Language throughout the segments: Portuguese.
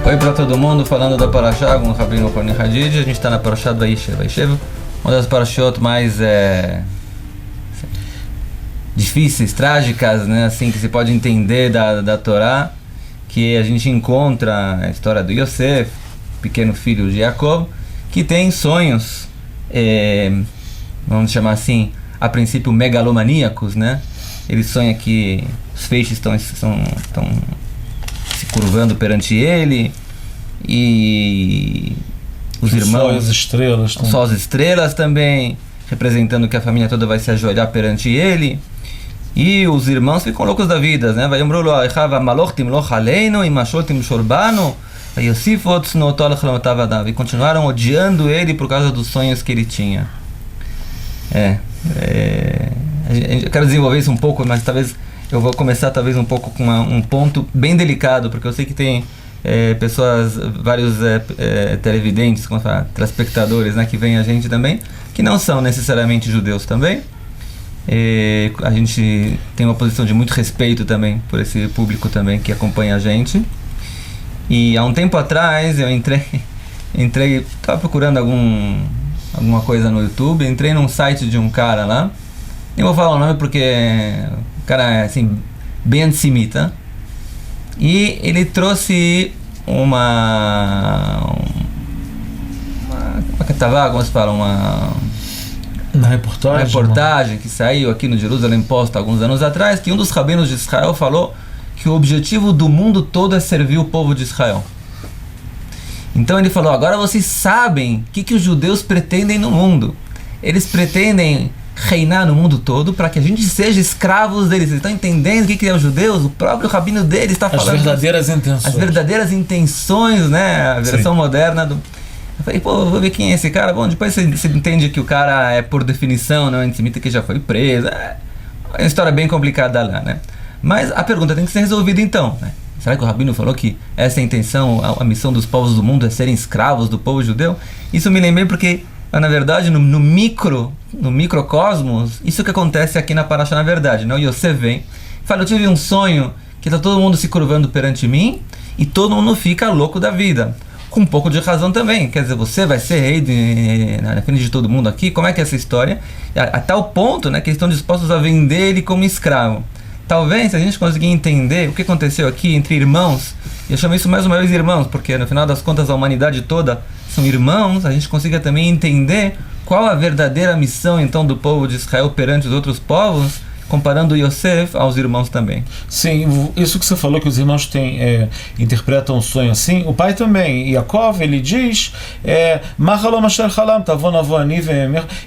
Oi para todo mundo, falando da Parashá com o Rabino Roni Hadid. A gente está na Parashá do Vayishev, uma das Parashot mais difíceis, trágicas, né, assim, que se pode entender da Torá, que a gente encontra a história do Yosef, pequeno filho de Jacob, que tem sonhos, vamos chamar assim, a princípio megalomaníacos, né? Ele sonha que os feixes estão se curvando perante ele, e os irmãos, só as estrelas também, representando que a família toda vai se ajoelhar perante ele, e os irmãos ficam loucos da vida, né? E continuaram odiando ele por causa dos sonhos que ele tinha. Eu quero desenvolver isso um pouco, mas talvez eu vou começar um pouco com um ponto bem delicado, porque eu sei que tem pessoas, vários televidentes, como falar, telespectadores, né, que veem a gente também, que não são necessariamente judeus também. A gente tem uma posição de muito respeito também por esse público também que acompanha a gente. E há um tempo atrás eu estava procurando alguma coisa no YouTube, entrei num site de um cara lá. Nem vou falar o nome porque o cara é assim, bem antissemita. E ele trouxe uma como se fala, uma reportagem que saiu aqui no Jerusalem Post alguns anos atrás, que um dos rabinos de Israel falou que o objetivo do mundo todo é servir o povo de Israel. Então ele falou: agora vocês sabem o que os judeus pretendem no mundo. Eles pretendem reinar no mundo todo para que a gente seja escravos deles. Vocês estão entendendo o que é os judeus? O próprio rabino deles está falando. As verdadeiras intenções, né? A versão moderna do... Eu falei, vou ver quem é esse cara. Bom, depois você entende que o cara é, por definição, não, antissemita, que já foi preso. É uma história bem complicada lá, né? Mas a pergunta tem que ser resolvida então, né? Será que o rabino falou que essa é a intenção, a missão dos povos do mundo é serem escravos do povo judeu? Isso me lembrei porque, na verdade, no microcosmos, isso que acontece aqui na Parashá, na verdade, né? O Yosef vem e fala: eu tive um sonho que está todo mundo se curvando perante mim e todo mundo fica louco da vida. Com um pouco de razão também. Quer dizer, você vai ser rei na frente de todo mundo aqui? Como é que é essa história? A tal ponto, né, que eles estão dispostos a vender ele como escravo. Talvez, se a gente conseguir entender o que aconteceu aqui entre irmãos, e eu chamo isso mais uma vez irmãos, porque no final das contas a humanidade toda são irmãos, a gente consiga também entender qual a verdadeira missão então do povo de Israel perante os outros povos, comparando Yosef aos irmãos também. Sim, isso que você falou, que os irmãos interpretam o sonho assim, o pai também. Yaakov, ele diz: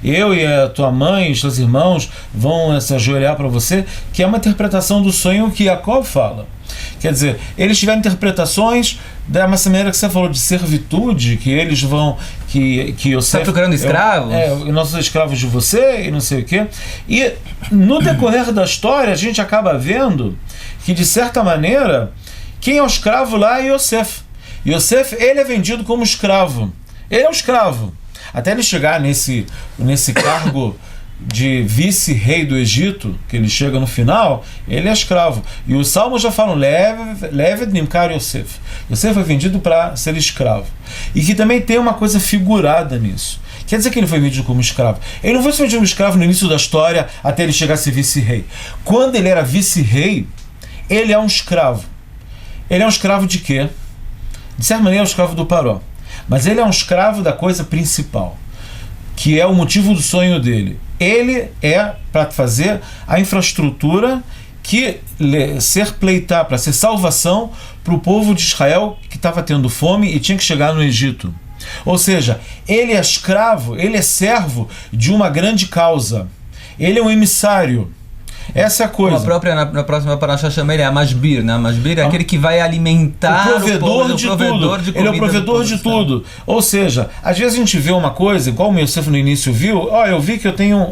eu e a tua mãe, os teus irmãos vão se ajoelhar para você, que é uma interpretação do sonho que Yaakov fala. Quer dizer, eles tiveram interpretações da maneira que você falou, de servitude, que eles vão, que Yosef está procurando escravos? Nós somos escravos de você, e não sei o quê. E no decorrer da história, a gente acaba vendo que, de certa maneira, quem é o escravo lá é Yosef. Yosef, ele é vendido como escravo. Ele é um escravo. Até ele chegar nesse cargo de vice-rei do Egito, que ele chega no final, ele é escravo. E os salmos já falam: Leved Nimkar Yosef. Yosef foi vendido para ser escravo. E que também tem uma coisa figurada nisso. Quer dizer que ele foi vendido como escravo. Ele não foi vendido como escravo no início da história até ele chegar a ser vice-rei. Quando ele era vice-rei, ele é um escravo. Ele é um escravo de quê? De certa maneira é um escravo do Paró. Mas ele é um escravo da coisa principal, que é o motivo do sonho dele. Ele é para fazer a infraestrutura que para ser salvação para o povo de Israel que estava tendo fome e tinha que chegar no Egito. Ou seja, ele é escravo, ele é servo de uma grande causa. Ele é um emissário. Essa é a coisa. Na próxima Parashá chama ele Amasbir, né? Amasbir é aquele que vai alimentar o provedor de tudo. Ele é o provedor de tudo. Ou seja, às vezes a gente vê uma coisa, igual o Yosef no início viu: eu vi que eu tenho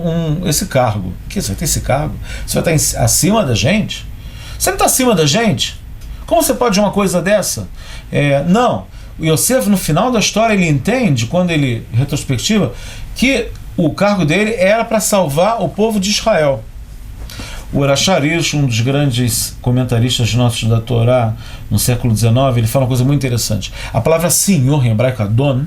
esse cargo. Que você vai ter esse cargo? Você vai estar acima da gente? Você não está acima da gente? Como você pode uma coisa dessa? Não. O Yosef, no final da história, ele entende, quando ele retrospectiva, que o cargo dele era para salvar o povo de Israel. O Urasharish, um dos grandes comentaristas nossos da Torá no século XIX, ele fala uma coisa muito interessante. A palavra senhor em hebraico, Adon,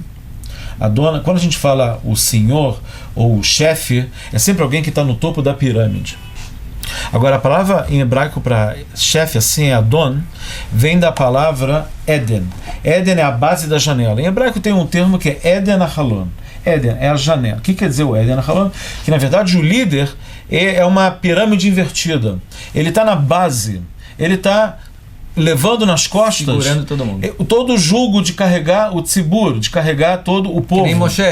quando a gente fala o senhor ou o chefe, é sempre alguém que está no topo da pirâmide. Agora, a palavra em hebraico para chefe, assim, é Adon, vem da palavra Eden. Eden é a base da janela. Em hebraico tem um termo que é Eden Ahalon. Eden é a janela. O que quer dizer o Eden Ahalon? Que, na verdade, o líder é uma pirâmide invertida. Ele está na base. Ele está levando nas costas, segurando todo mundo, todo o jugo de carregar o tzibur, de carregar todo o povo. Que nem Moshe,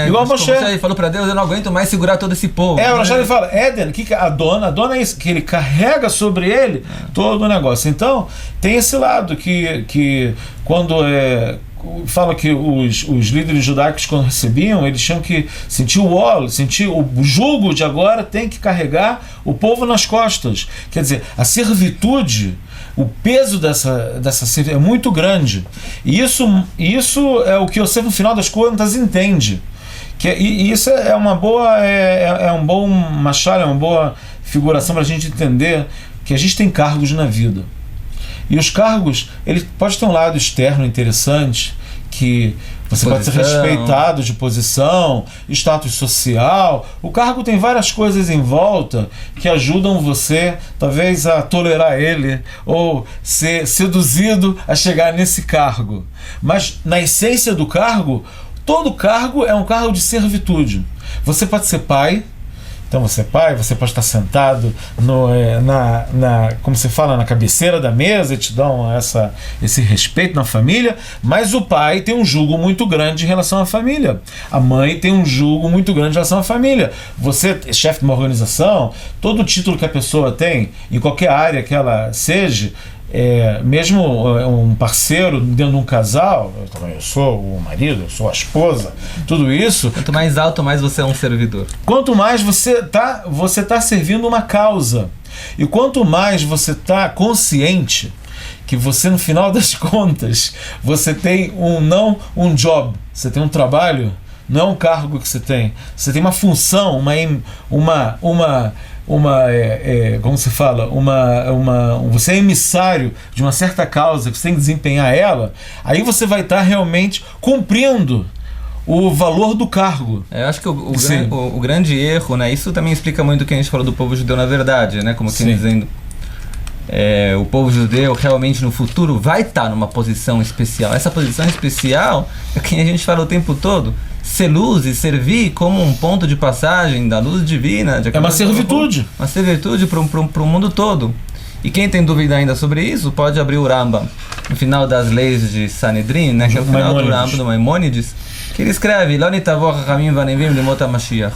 igual Moshe. Ele falou para Deus: eu não aguento mais segurar todo esse povo. O Rashad fala, Eden, o que é Adon? Adon é isso, que ele carrega sobre ele todo o negócio. Então, tem esse lado que quando fala que os líderes judaicos, quando recebiam, eles tinham que sentir o óleo, sentir o jugo de agora, tem que carregar o povo nas costas. Quer dizer, a servitude, o peso dessa servitude é muito grande. E isso é o que você, no final das contas, entende. E isso é uma boa, um bom machado, é uma boa figuração para a gente entender que a gente tem cargos na vida. E os cargos, eles podem ter um lado externo interessante, que você pode ser respeitado de posição, status social. O cargo tem várias coisas em volta que ajudam você, talvez, a tolerar ele ou ser seduzido a chegar nesse cargo. Mas, na essência do cargo, todo cargo é um cargo de servitude. Você pode ser pai. Então você é pai, você pode estar sentado como se fala, na cabeceira da mesa e te dão esse respeito na família, mas o pai tem um jugo muito grande em relação à família. A mãe tem um jugo muito grande em relação à família. Você é chefe de uma organização, todo o título que a pessoa tem, em qualquer área que ela seja, mesmo um parceiro dentro de um casal, eu sou o marido, eu sou a esposa, tudo isso. Quanto mais alto, mais você é um servidor. Quanto mais você tá servindo uma causa. E quanto mais você está consciente que você, no final das contas, você tem um job, você tem um trabalho, não é um cargo que você tem uma função, como se fala, você é emissário de uma certa causa que você tem que desempenhar ela, aí você vai estar realmente cumprindo o valor do cargo. Eu acho que o grande erro, né? Isso também explica muito o que a gente falou do povo judeu na verdade, né? Como quem dizendo, o povo judeu realmente no futuro vai estar numa posição especial. Essa posição especial é quem a gente fala o tempo todo. Ser luz e servir como um ponto de passagem da luz divina. É uma servitude. Uma servitude para o mundo todo. E quem tem dúvida ainda sobre isso, pode abrir o Rambam, no final das leis de Sanedrin, né, que é o final do Rambam, do Maimônides, que ele escreve: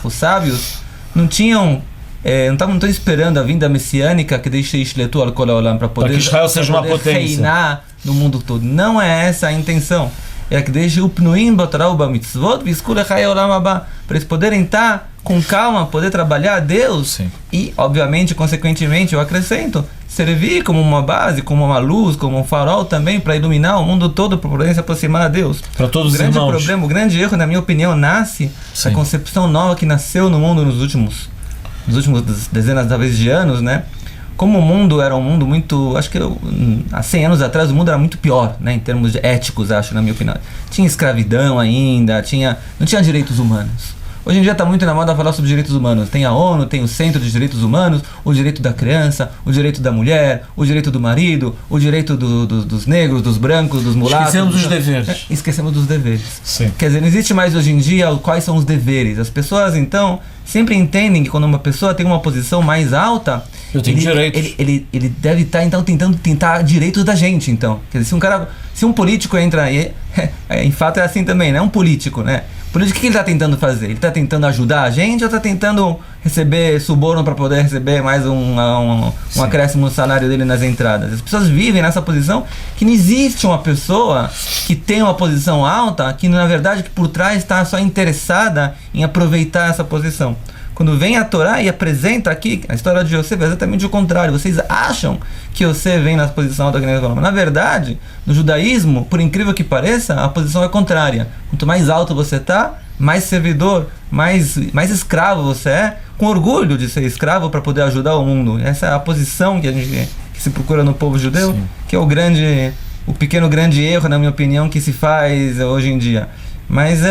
os sábios não estavam esperando a vinda messiânica que deixe Ishletu al Kol Haolam para poder Israel seja uma potência, reinar no mundo todo. Não é essa a intenção. É que deixe o Pnuim Batorah Ubamitzvot Viskul Echai Olam Haba, para eles poderem estar com calma, poder trabalhar a Deus. Sim. E, obviamente, consequentemente, eu acrescento, servir como uma base, como uma luz, como um farol também, para iluminar o mundo todo, para poder se aproximar a Deus. Para todos os irmãos. O grande erro, na minha opinião, nasce da concepção nova que nasceu no mundo nos últimos dezenas, talvez, de anos, né? Como o mundo era um mundo muito... Acho que há 100 anos atrás o mundo era muito pior, né? Em termos éticos, acho, na minha opinião. Tinha escravidão ainda, não tinha direitos humanos. Hoje em dia está muito na moda falar sobre direitos humanos. Tem a ONU, tem o Centro de Direitos Humanos, o direito da criança, o direito da mulher, o direito do marido, o direito dos negros, dos brancos, dos mulatos. Esquecemos dos deveres. Esquecemos dos deveres. Sim. Quer dizer, não existe mais hoje em dia quais são os deveres. As pessoas, então, sempre entendem que quando uma pessoa tem uma posição mais alta, eu tenho direitos. Ele deve estar, então, tentando tentar direitos da gente, então. Quer dizer, se um político entra aí, em fato é assim também, né? Um político, né? Por isso, o que ele está tentando fazer? Ele está tentando ajudar a gente ou está tentando receber suborno para poder receber mais um acréscimo no salário dele nas entradas? As pessoas vivem nessa posição que não existe uma pessoa que tem uma posição alta que, na verdade, que por trás está só interessada em aproveitar essa posição. Quando vem a Torá e apresenta aqui a história de Yosef, é exatamente o contrário. Vocês acham que Yosef vem na posição alta que nós falamos. Na verdade, no judaísmo, por incrível que pareça, a posição é contrária. Quanto mais alto você está, mais servidor, mais escravo você é, com orgulho de ser escravo para poder ajudar o mundo. Essa é a posição que se procura no povo judeu, sim, que é o pequeno grande erro, na minha opinião, que se faz hoje em dia. Mas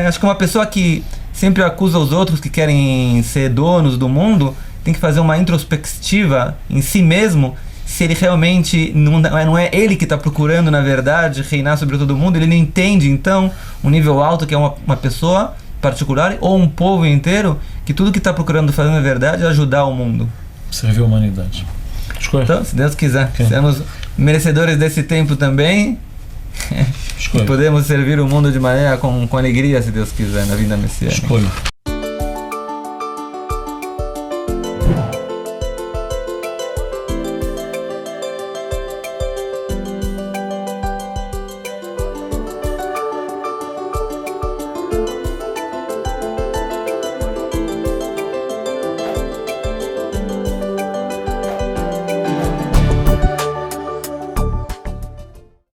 acho que uma pessoa que sempre acusa os outros que querem ser donos do mundo tem que fazer uma introspectiva em si mesmo, se ele realmente não é ele que está procurando, na verdade, reinar sobre todo mundo. Ele não entende, então, um nível alto que é uma pessoa particular ou um povo inteiro, que tudo que está procurando fazer, na verdade, é ajudar o mundo. Servir a humanidade. Escolha. Então, se Deus quiser, seremos merecedores desse tempo também. Podemos servir o mundo de maneira com alegria, se Deus quiser, na vinda messiânica. Escolha.